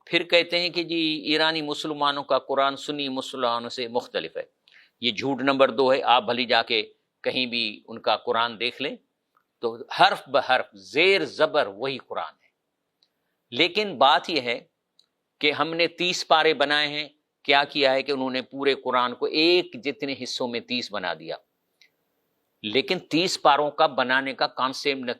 پھر کہتے ہیں کہ جی ایرانی مسلمانوں کا قرآن سنی مسلمانوں سے مختلف ہے. یہ جھوٹ نمبر 2 ہے. آپ بھلی جا کے کہیں بھی ان کا قرآن دیکھ لیں تو حرف بحرف زیر زبر وہی قرآن ہے. لیکن بات یہ ہے کہ ہم نے 30 پارے بنائے ہیں. کیا کیا ہے کہ انہوں نے پورے قرآن کو ایک جتنے حصوں میں 30 بنا دیا. لیکن 30 پاروں کا بنانے کا کانسیپٹ نہ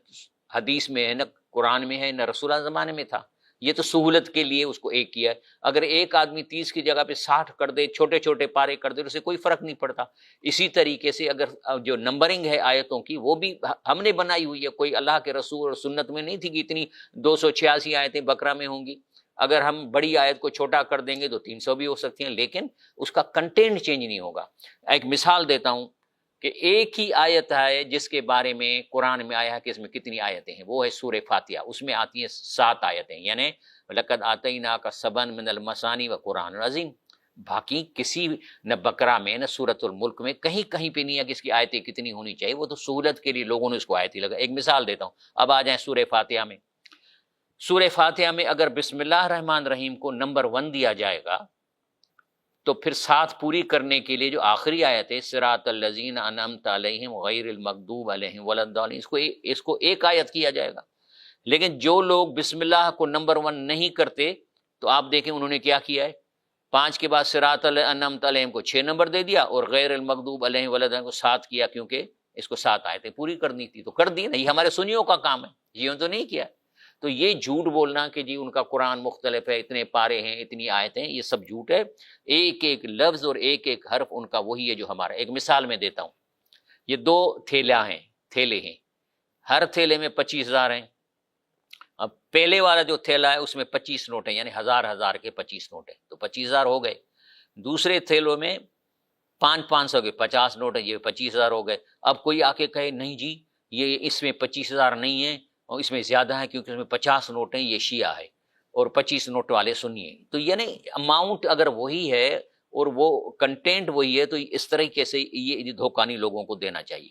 حدیث میں ہے، نہ قرآن میں ہے، نہ رسول اللہ زمانے میں تھا. یہ تو سہولت کے لیے اس کو ایک کیا ہے. اگر ایک آدمی 30 کی جگہ پہ 60 کر دے، چھوٹے چھوٹے پارے کر دے، اس سے کوئی فرق نہیں پڑتا. اسی طریقے سے اگر جو نمبرنگ ہے آیتوں کی وہ بھی ہم نے بنائی ہوئی ہے، کوئی اللہ کے رسول اور سنت میں نہیں تھی کہ اتنی 286 آیتیں بقرہ میں ہوں گی. اگر ہم بڑی آیت کو چھوٹا کر دیں گے تو 300 بھی ہو سکتی ہیں، لیکن اس کا کنٹینٹ چینج نہیں ہوگا. ایک مثال دیتا ہوں کہ ایک ہی آیت ہے جس کے بارے میں قرآن میں آیا ہے کہ اس میں کتنی آیتیں ہیں، وہ ہے سورہ فاتحہ. اس میں آتی ہیں 7 آیتیں، یعنی لقد آتیناک سبعا من المثانی وقرآن عظیم. باقی کسی نہ بقرہ میں نہ سورۃ الملک میں کہیں کہیں پہ نہیں ہے کہ اس کی آیتیں کتنی ہونی چاہیے. وہ تو سہولت کے لیے لوگوں نے اس کو آیتیں لگا. ایک مثال دیتا ہوں. اب آ جائیں سورہ فاتحہ میں. سورہ فاتحہ میں اگر بسم اللہ الرحمن الرحیم کو نمبر 1 دیا جائے گا تو پھر 7 پوری کرنے کے لیے جو آخری آیت ہے صراط الذین انعمت علیہم غیر المغضوب علیہم ولا الضالین، اس کو ایک آیت کیا جائے گا. لیکن جو لوگ بسم اللہ کو نمبر 1 نہیں کرتے تو آپ دیکھیں انہوں نے کیا کیا ہے. 5 کے بعد صراط انعمت علیہم کو 6 نمبر دے دیا اور غیر المغضوب علیہم ولا الضالین کو 7 کیا، کیونکہ اس کو 7 آیتیں پوری کرنی تھی تو کر دی نا. یہ ہمارے سنیوں کا کام ہے، یہ تو نہیں کیا. تو یہ جھوٹ بولنا کہ جی ان کا قرآن مختلف ہے، اتنے پارے ہیں، اتنی آیتیں، یہ سب جھوٹ ہے. ایک ایک لفظ اور ایک ایک حرف ان کا وہی ہے جو ہمارا. ایک مثال میں دیتا ہوں. یہ 2 تھیلے ہیں. ہر تھیلے میں 25,000 ہیں. اب پہلے والا جو تھیلا ہے اس میں 25 نوٹ ہیں، یعنی 1000 کے 25 نوٹ ہیں تو 25,000 ہو گئے. دوسرے تھیلوں میں 500 کے 50 نوٹ ہیں، یہ 25,000 ہو گئے. اب کوئی آ کے کہے نہیں جی یہ اس میں 25,000 نہیں ہیں اور اس میں زیادہ ہے کیونکہ اس میں 50 نوٹ ہیں، یہ شیعہ ہے اور 25 نوٹ والے سنی ہیں. تو یعنی اماؤنٹ اگر وہی ہے اور وہ کنٹینٹ وہی ہے تو اس طریقے سے یہ دھوکہ نہیں لوگوں کو دینا چاہیے.